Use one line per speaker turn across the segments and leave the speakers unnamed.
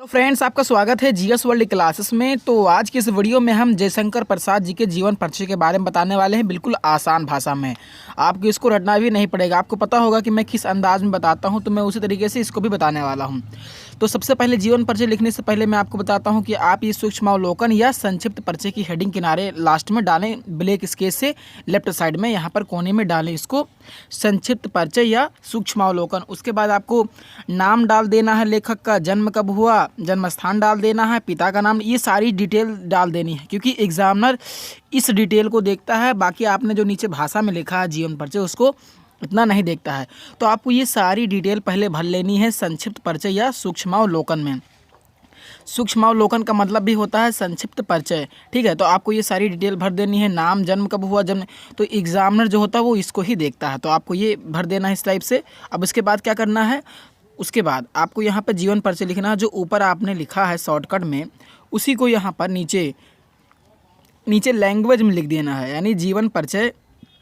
तो फ्रेंड्स, आपका स्वागत है जीएस वर्ल्ड क्लासेस में। तो आज की इस वीडियो में हम जयशंकर प्रसाद जी के जीवन परिचय के बारे में बताने वाले हैं, बिल्कुल आसान भाषा में। आपको इसको रटना भी नहीं पड़ेगा। आपको पता होगा कि मैं किस अंदाज में बताता हूं, तो मैं उसी तरीके से इसको भी बताने वाला हूं। तो सबसे पहले जीवन परिचय लिखने से पहले मैं आपको बताता हूं कि आप ये सूक्ष्मावलोकन या संक्षिप्त परिचय की हेडिंग किनारे लास्ट में डालें, ब्लैक स्केच से लेफ्ट साइड में यहाँ पर कोने में डालें इसको, संक्षिप्त परिचय या सूक्ष्मावलोकन। उसके बाद आपको नाम डाल देना है, लेखक का जन्म कब हुआ, जन्म स्थान डाल देना है, पिता का नाम, ये सारी डिटेल डाल देनी है, क्योंकि एग्जामिनर इस डिटेल को देखता है। बाकी आपने जो नीचे भाषा में लिखा है जीवन परिचय, उसको इतना नहीं देखता है। तो आपको ये सारी डिटेल पहले भर लेनी है संक्षिप्त परिचय या सूक्ष्मावलोकन में। सूक्ष्मावलोकन का मतलब भी होता है संक्षिप्त परिचय, ठीक है। तो आपको ये सारी डिटेल भर देनी है, नाम, जन्म कब हुआ, जन्म, तो एग्जामिनर जो होता है वो इसको ही देखता है। तो आपको ये भर देना है इस टाइप से। अब इसके बाद क्या करना है, उसके बाद आपको यहाँ पर जीवन परिचय लिखना है। जो ऊपर आपने लिखा है शॉर्टकट में, उसी को यहाँ पर नीचे लैंग्वेज में लिख देना है, यानी जीवन परिचय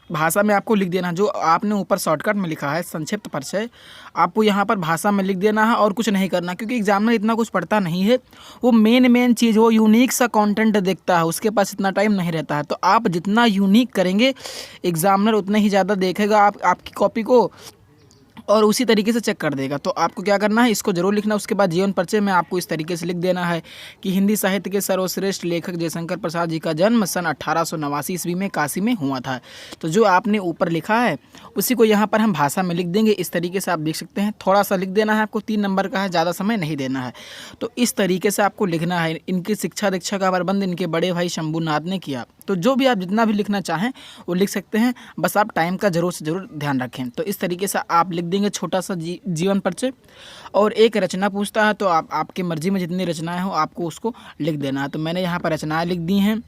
भाषा में आपको लिख देना है। जो आपने ऊपर शॉर्टकट में लिखा है संक्षिप्त परिचय, आपको यहाँ पर भाषा में लिख देना है और कुछ नहीं करना, क्योंकि एग्जामिनर इतना कुछ पढ़ता नहीं है। वो मेन चीज़, वो यूनिक सा कंटेंट देखता है, उसके पास इतना टाइम नहीं रहता है। तो आप जितना यूनिक करेंगे एग्जामिनर उतना ही ज़्यादा देखेगा आपकी कॉपी को और उसी तरीके से चेक कर देगा। तो आपको क्या करना है, इसको जरूर लिखना। उसके बाद जीवन परिचय में आपको इस तरीके से लिख देना है कि हिंदी साहित्य के सर्वश्रेष्ठ लेखक जयशंकर प्रसाद जी का जन्म सन 1889 ईस्वी में काशी में हुआ था। तो जो आपने ऊपर लिखा है उसी को यहाँ पर हम भाषा में लिख देंगे। इस तरीके से आप देख सकते हैं, थोड़ा सा लिख देना है, आपको 3 नंबर का है, ज़्यादा समय नहीं देना है। तो इस तरीके से आपको लिखना है। इनकी शिक्षा दीक्षा का प्रबंध इनके बड़े भाई शंभूनाथ ने किया। तो जो भी आप जितना भी लिखना चाहें वो लिख सकते हैं, बस आप टाइम का जरूर से जरूर ध्यान रखें। तो इस तरीके से आप लिख देंगे छोटा सा जीवन परिचय। और एक रचना पूछता है, तो आपकी मर्जी में जितनी रचनाएं हो आपको उसको लिख देना है। तो मैंने यहाँ पर रचनाएं लिख दी हैं,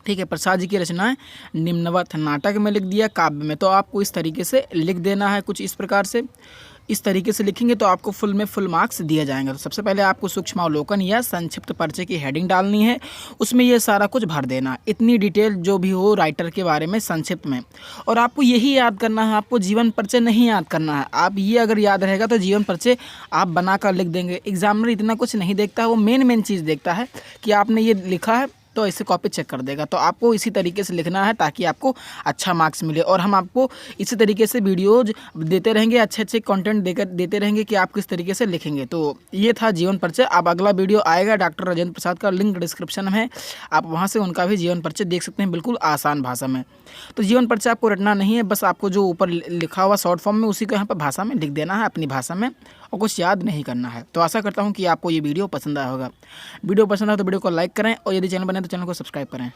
ठीक है। प्रसाद जी की रचनाएं निम्नवत नाटक में लिख दिया, काव्य में। तो आपको इस तरीके से लिख देना है, कुछ इस प्रकार से। इस तरीके से लिखेंगे तो आपको फुल में फुल मार्क्स दिए जाएंगे। तो सबसे पहले आपको सूक्ष्मावलोकन या संक्षिप्त परिचय की हेडिंग डालनी है, उसमें ये सारा कुछ भर देना, इतनी डिटेल जो भी हो राइटर के बारे में संक्षिप्त में। और आपको यही याद करना है, आपको जीवन परिचय नहीं याद करना है। आप ये अगर याद रहेगा तो जीवन परिचय आप बना कर लिख देंगे। एग्जामिनर इतना कुछ नहीं देखता है, वो मेन चीज़ देखता है कि आपने ये लिखा है, तो ऐसे कॉपी चेक कर देगा। तो आपको इसी तरीके से लिखना है ताकि आपको अच्छा मार्क्स मिले। और हम आपको इसी तरीके से वीडियोज देते रहेंगे, अच्छे कंटेंट देते रहेंगे कि आप किस तरीके से लिखेंगे। तो ये था जीवन परिचय। अब अगला वीडियो आएगा डॉक्टर राजेंद्र प्रसाद का, लिंक डिस्क्रिप्शन में है, आप वहाँ से उनका भी जीवन परिचय देख सकते हैं, बिल्कुल आसान भाषा में। तो जीवन परिचय आपको रटना नहीं है, बस आपको जो ऊपर लिखा हुआ शॉर्ट फॉर्म में उसी को यहाँ पर भाषा में लिख देना है, अपनी भाषा में, और कुछ याद नहीं करना है। तो आशा करता हूँ कि आपको ये वीडियो पसंद आया होगा। वीडियो पसंद आया तो वीडियो को लाइक करें, और यदि चैनल बने तो चैनल को सब्सक्राइब करें।